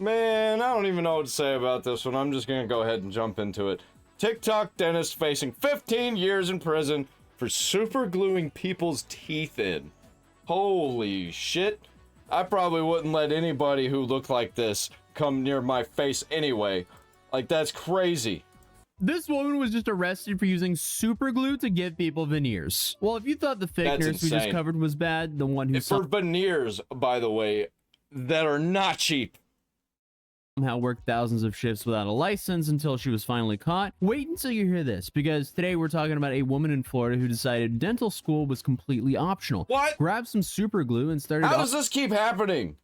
Man, I don't even know what to say about this one. I'm just gonna go ahead and jump into it. TikTok dentist facing 15 years in prison for super gluing people's teeth in. Holy shit. I probably wouldn't let anybody who looked like this come near my face anyway. Like, that's crazy. This woman was just arrested for using super glue to give people veneers. Well, if you thought the fake That's nurse we just insane. covered was bad, the one who For veneers, by the way, that are not cheap. somehow worked thousands of shifts without a license until she was finally caught. Wait until you hear this, because today we're talking about a woman in Florida who decided dental school was completely optional. What? Grabbed some super glue and started How does this keep happening?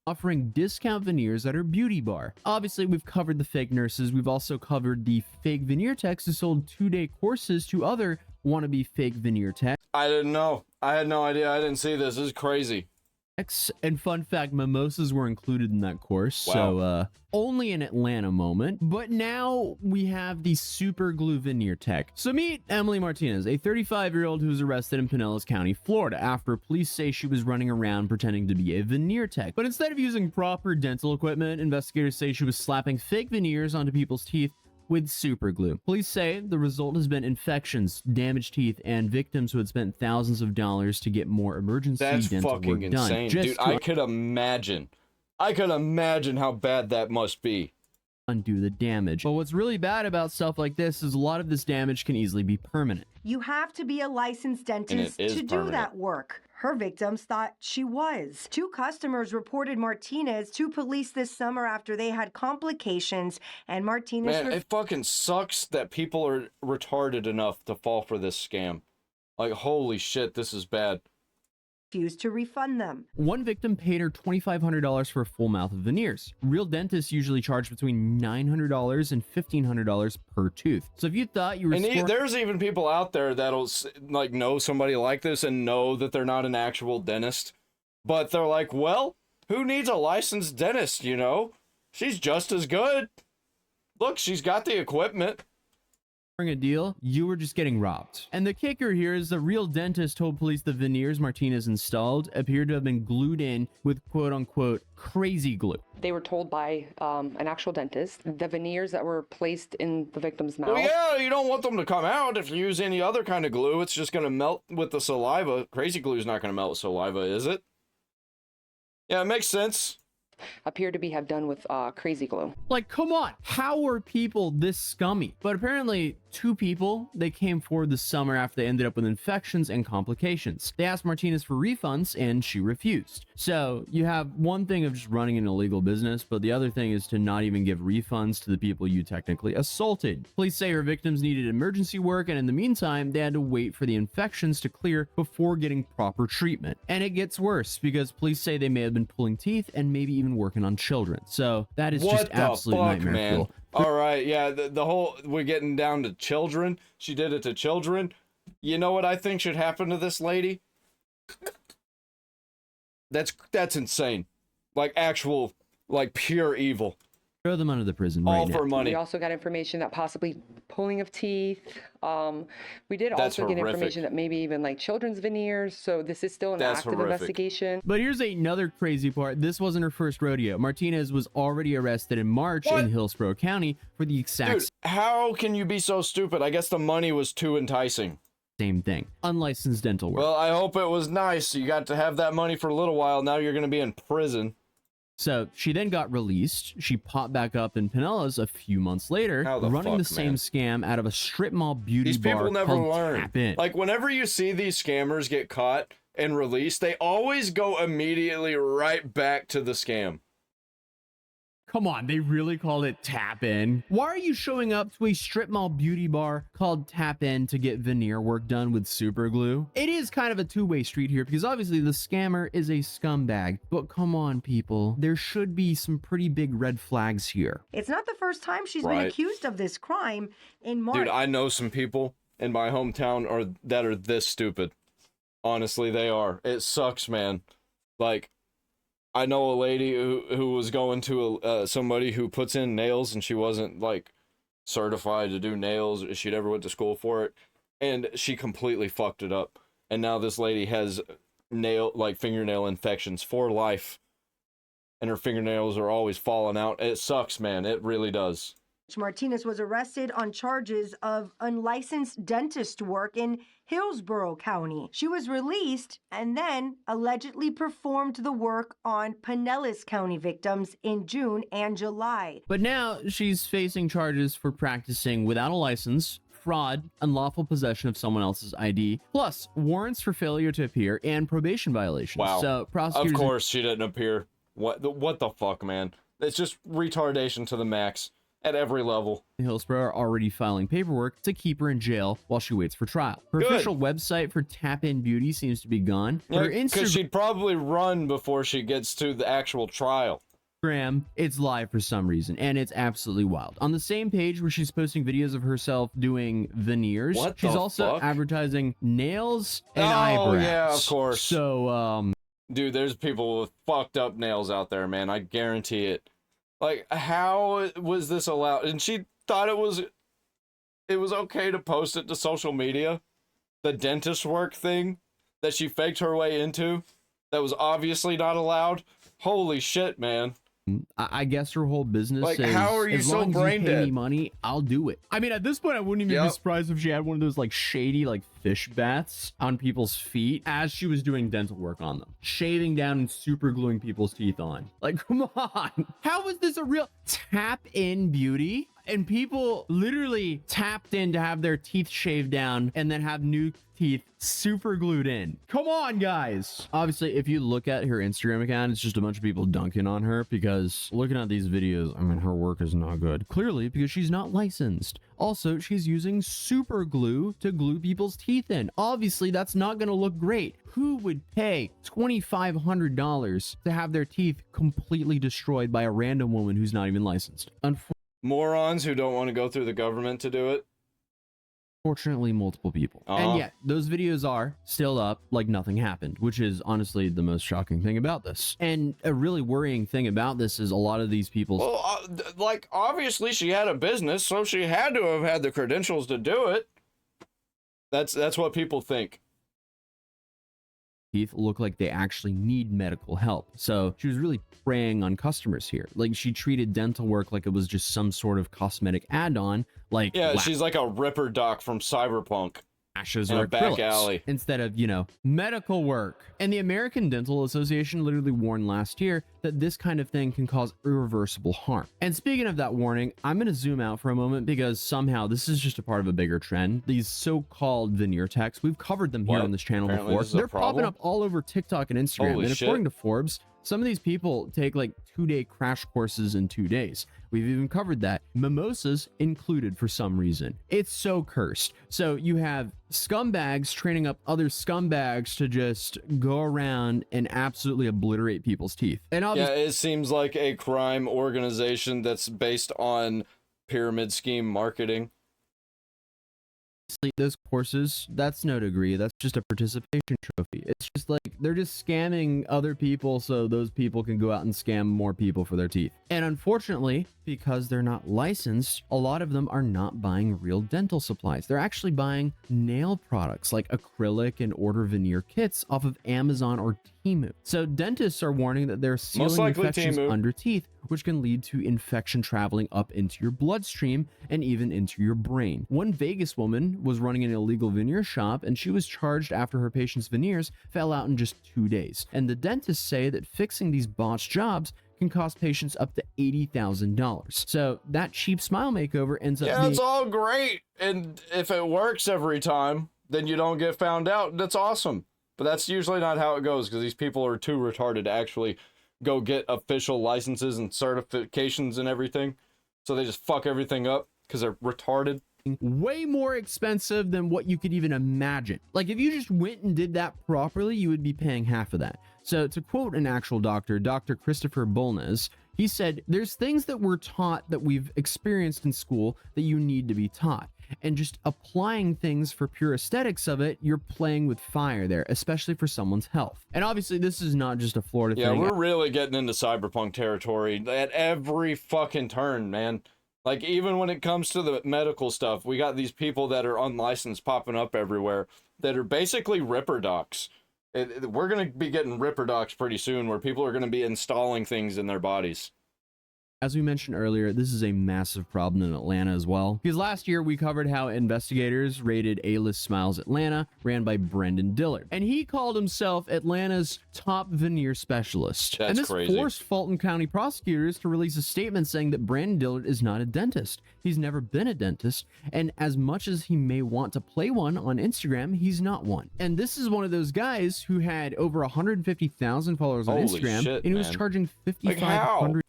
offering discount veneers at her beauty bar. Obviously, we've covered the fake nurses. We've also covered the fake veneer techs who sold 2-day courses to other wannabe fake veneer techs. I didn't know. I had no idea. I didn't see this. This is crazy. And fun fact, mimosas were included in that course. Wow. So only an Atlanta moment. But now we have the super glue veneer tech. So meet Emily Martinez, a 35-year-old who was arrested in Pinellas County, Florida, after police say she was running around pretending to be a veneer tech. But instead of using proper dental equipment, investigators say she was slapping fake veneers onto people's teeth with super glue. Police say the result has been infections, damaged teeth, and victims who had spent thousands of dollars to get more emergency That's dental fucking work done. insane. Just Dude, I could imagine. I could imagine how bad that must be. undo the damage. But what's really bad about stuff like this is a lot of this damage can easily be permanent. You have to be a licensed dentist is to do permanent. that work. Her victims thought she was. 2 customers reported Martinez to police this summer after they had complications, and Martinez Man, it fucking sucks that people are retarded enough to fall for this scam. Like, holy shit, this is bad. refused to refund them. One victim paid her $2,500 for a full mouth of veneers. Real dentists usually charge between $900 and $1,500 per tooth. So if you thought you were And there's even people out there that'll like know somebody like this and know that they're not an actual dentist, but they're like, well, who needs a licensed dentist, you know? She's just as good. Look, she's got the equipment. a deal, you were just getting robbed. And the kicker here is the real dentist told police the veneers Martinez installed appeared to have been glued in with quote-unquote crazy glue. They were told by an actual dentist the veneers that were placed in the victim's mouth. Well, yeah, you don't want them to come out. If you use any other kind of glue, it's just going to melt with the saliva. Crazy glue is not going to melt with saliva, is it? Yeah, it makes sense. appear to have done with crazy glue. Like, come on, how are people this scummy? But apparently 2 people, they came forward this summer after they ended up with infections and complications. They asked Martinez for refunds and she refused. So you have one thing of just running an illegal business, but the other thing is to not even give refunds to the people you technically assaulted. Police say her victims needed emergency work, and in the meantime, they had to wait for the infections to clear before getting proper treatment. And it gets worse because police say they may have been pulling teeth and maybe even working on children. So that is just absolute nightmare fuel. All right, yeah, the whole, we're getting down to children. She did it to children. You know what I think should happen to this lady? That's insane. Like actual, like pure evil. Throw them under the prison All right now. for money. We also got information that possibly pulling of teeth. We did That's also get horrific. information that maybe even like children's veneers. So this is still an That's active horrific. investigation. But here's another crazy part. This wasn't her first rodeo. Martinez was already arrested in March in Hillsborough County for the exact Dude, how can you be so stupid? I guess the money was too enticing. same thing. Unlicensed dental work. Well, I hope it was nice. You got to have that money for a little while. Now you're going to be in prison. So she then got released. She popped back up in Pinellas a few months later, How the running the fuck, same man? scam out of a strip mall beauty These bar people never called learn. Tap In. Like, whenever you see these scammers get caught and released, they always go immediately right back to the scam. Come on, they really called it Tap In. Why are you showing up to a strip mall beauty bar called Tap In to get veneer work done with super glue? It is kind of a two-way street here because obviously the scammer is a scumbag. But come on, people. There should be some pretty big red flags here. It's not the first time she's been Right. accused of this crime. In March, Dude, I know some people in my hometown that are this stupid. Honestly, they are. It sucks, man. Like, I know a lady who was going to somebody who puts in nails, and she wasn't like certified to do nails. She'd ever went to school for it, and she completely fucked it up. And now this lady has fingernail infections for life. and her fingernails are always falling out. It sucks, man. It really does. Martinez was arrested on charges of unlicensed dentist work in Hillsborough County. She was released and then allegedly performed the work on Pinellas County victims in June and July. But now she's facing charges for practicing without a license, fraud, unlawful possession of someone else's ID, plus warrants for failure to appear and probation violations. Wow. So prosecutors, Of course she didn't appear. What the fuck, man? It's just retardation to the max at every level. in Hillsborough are already filing paperwork to keep her in jail while she waits for trial. Her Good. official website for Tap In Beauty seems to be gone. But her Because she'd probably run before she gets to the actual trial. Instagram, it's live for some reason, and it's absolutely wild. On the same page where she's posting videos of herself doing veneers, What she's the also fuck? advertising nails and Oh, eyebrows. yeah, of course. So, Dude, there's people with fucked up nails out there, man. I guarantee it. Like, how was this allowed? And she thought it was okay to post it to social media? The dentist work thing that she faked her way into? That was obviously not allowed? Holy shit, man. I guess her whole business Like, is, how are you as so long as brain you pay me dead? money, I'll do it. I mean, at this point, I wouldn't even be Yep. surprised if she had one of those like shady like fish baths on people's feet as she was doing dental work on them, shaving down and super gluing people's teeth on. Like, come on, how is this a real Tap In Beauty? And people literally tapped in to have their teeth shaved down and then have new teeth super glued in. Come on, guys. Obviously, if you look at her Instagram account, it's just a bunch of people dunking on her because looking at these videos, I mean, her work is not good. Clearly, because she's not licensed. Also, she's using super glue to glue people's teeth in. Obviously, that's not going to look great. Who would pay $2,500 to have their teeth completely destroyed by a random woman who's not even licensed? Morons who don't want to go through the government to do it. Unfortunately, multiple people. And yet, those videos are still up like nothing happened, which is honestly the most shocking thing about this. And a really worrying thing about this is a lot of these people. Well, like, obviously she had a business, so she had to have had the credentials to do it. That's what people think. Teeth look like they actually need medical help. So she was really preying on customers here. Like she treated dental work like it was just some sort of cosmetic add-on. Like Yeah, she's like a Ripper Doc from Cyberpunk. lashes in or a back acrylics alley. instead of, medical work. And the American Dental Association literally warned last year that this kind of thing can cause irreversible harm. And speaking of that warning, I'm going to zoom out for a moment because somehow this is just a part of a bigger trend. These so-called veneer techs, we've covered them here What? on this channel Apparently before. this is a They're popping problem? up all over TikTok and Instagram. Holy and shit. according to Forbes, some of these people take like 2-day crash courses in 2 days. We've even covered that. Mimosas included for some reason. It's so cursed. So you have scumbags training up other scumbags to just go around and absolutely obliterate people's teeth. And Yeah, obviously, it seems like a crime organization that's based on pyramid scheme marketing. those courses, that's no degree. That's just a participation trophy. It's just like they're just scamming other people so those people can go out and scam more people for their teeth. And unfortunately, because they're not licensed, a lot of them are not buying real dental supplies. They're actually buying nail products like acrylic and order veneer kits off of Amazon or Temu. So dentists are warning that they're sealing likely infections Temu. under teeth, which can lead to infection traveling up into your bloodstream and even into your brain. One Vegas woman was running an illegal veneer shop and she was charged after her patient's veneers fell out in just 2 days. And the dentists say that fixing these botched jobs can cost patients up to $80,000. So that cheap smile makeover ends up Yeah, being it's all great. And if it works every time, then you don't get found out. That's awesome. But that's usually not how it goes because these people are too retarded to actually go get official licenses and certifications and everything. So they just fuck everything up because they're retarded. way more expensive than what you could even imagine. Like if you just went and did that properly, you would be paying half of that. So to quote an actual doctor, Dr. Christopher Bolnes, he said, there's things that we're taught that we've experienced in school that you need to be taught. And just applying things for pure aesthetics of it, you're playing with fire there, especially for someone's health. And obviously this is not just a Florida Yeah, thing. we're really getting into cyberpunk territory at every fucking turn, man. Like, even when it comes to the medical stuff, we got these people that are unlicensed popping up everywhere that are basically Ripper Docs. We're gonna be getting Ripper docs pretty soon, where people are gonna be installing things in their bodies. As we mentioned earlier, this is a massive problem in Atlanta as well. Because last year we covered how investigators raided A-List Smiles Atlanta, ran by Brendan Dillard. And he called himself Atlanta's top veneer specialist. That's and this crazy. forced Fulton County prosecutors to release a statement saying that Brandon Dillard is not a dentist. He's never been a dentist. And as much as he may want to play one on Instagram, he's not one. And this is one of those guys who had over 150,000 followers on Holy Instagram. shit, and he was man. charging Like, how? $5,500.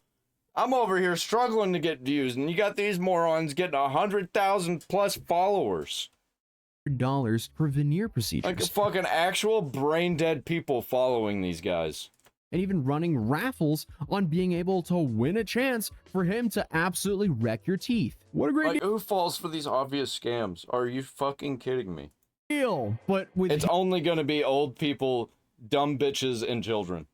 I'm over here struggling to get views, and you got these morons getting 100,000 plus followers. For veneer procedures. Like fucking actual brain dead people following these guys. And even running raffles on being able to win a chance for him to absolutely wreck your teeth. What a great Like, who falls for these obvious scams? Are you fucking kidding me? deal! But with It's only gonna be old people, dumb bitches, and children.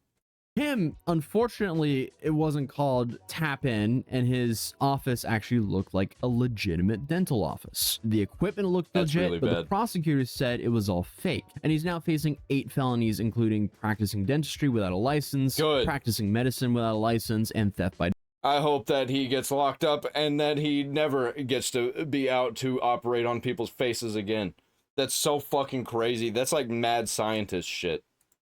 him, unfortunately, it wasn't called Tap In, and his office actually looked like a legitimate dental office. The equipment looked That's legit, really but the bad. prosecutors said it was all fake. And he's now facing 8 felonies, including practicing dentistry without a license, Good. practicing medicine without a license, and theft by I hope that he gets locked up and that he never gets to be out to operate on people's faces again. That's so fucking crazy. That's like mad scientist shit.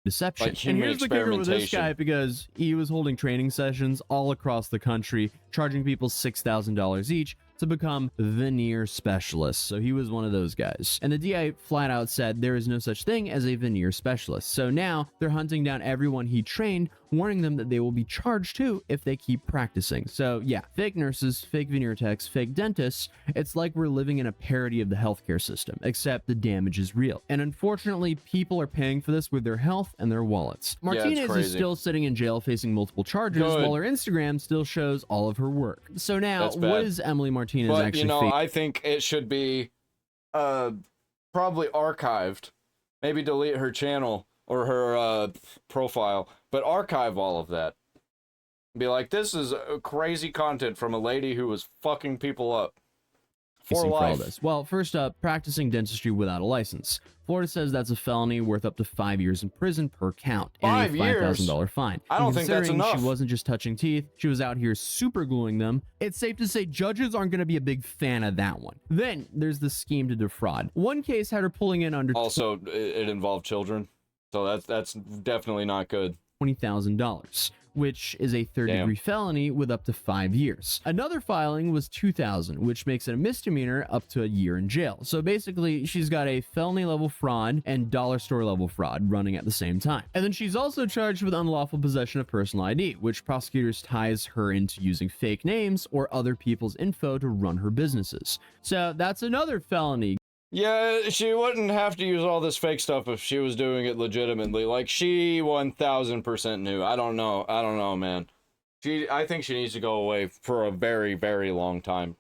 deception. Like And human here's the kicker with this experimentation. guy, because he was holding training sessions all across the country, charging people $6,000 each to become veneer specialists. So he was one of those guys. And the DI flat out said there is no such thing as a veneer specialist. So now they're hunting down everyone he trained, warning them that they will be charged too if they keep practicing. So yeah, fake nurses, fake veneer techs, fake dentists. It's like we're living in a parody of the healthcare system, except the damage is real. And unfortunately, people are paying for this with their health and their wallets. it's Martinez is crazy. still sitting in jail facing multiple charges, Good. while her Instagram still shows all of her work. So now, That's what bad. is Emily Martinez But actually you know, facing? I think it should be probably archived. Maybe delete her channel or her profile, but archive all of that. Be like, this is crazy content from a lady who was fucking people up for all life. this? Well, first up, practicing dentistry without a license. Florida says that's a felony worth up to 5 years in prison per count and 5 a years? $5,000 fine. I don't And think that's considering enough. She wasn't just touching teeth; she was out here super gluing them. It's safe to say judges aren't going to be a big fan of that one. Then there's the scheme to defraud. One case had her pulling in under Also, it involved children, so that's definitely not good. $20,000, which is a third-degree felony with up to 5 years. Another filing was $2,000, which makes it a misdemeanor up to a year in jail. So basically, she's got a felony-level fraud and dollar store-level fraud running at the same time. And then she's also charged with unlawful possession of personal ID, which prosecutors ties her into using fake names or other people's info to run her businesses. So that's another felony. Yeah, she wouldn't have to use all this fake stuff if she was doing it legitimately. Like, she 1000% knew. I don't know, man. I think she needs to go away for a very, very long time.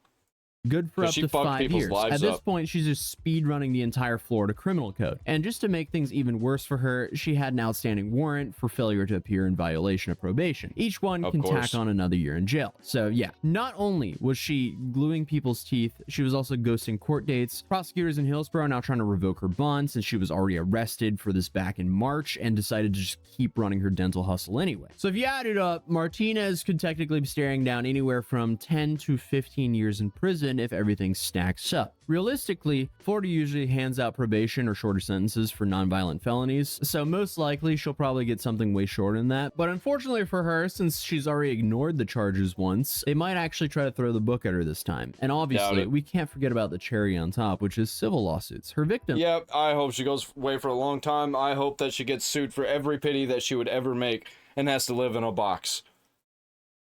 Good for 'Cause up she to fucked 5 people's years. lives At this up. point, she's just speed running the entire Florida criminal code. And just to make things even worse for her, she had an outstanding warrant for failure to appear in violation of probation. Each one Of can course. tack on another year in jail. So yeah, not only was she gluing people's teeth, she was also ghosting court dates. Prosecutors in Hillsborough are now trying to revoke her bond since she was already arrested for this back in March and decided to just keep running her dental hustle anyway. So if you add it up, Martinez could technically be staring down anywhere from 10 to 15 years in prison if everything stacks up. Realistically, Florida usually hands out probation or shorter sentences for nonviolent felonies, so most likely she'll probably get something way shorter than that. But unfortunately for her, since she's already ignored the charges once, they might actually try to throw the book at her this time. And obviously, it. we can't forget about the cherry on top, which is civil lawsuits. Her victim Yep, I hope she goes away for a long time. I hope that she gets sued for every penny that she would ever make and has to live in a box.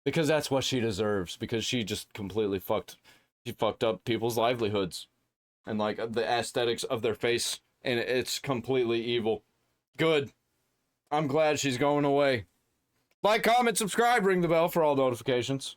Because that's what she deserves. Because she just completely fucked up people's livelihoods. And like the aesthetics of their face. And it's completely evil. Good. I'm glad she's going away. Like, comment, subscribe, ring the bell for all notifications.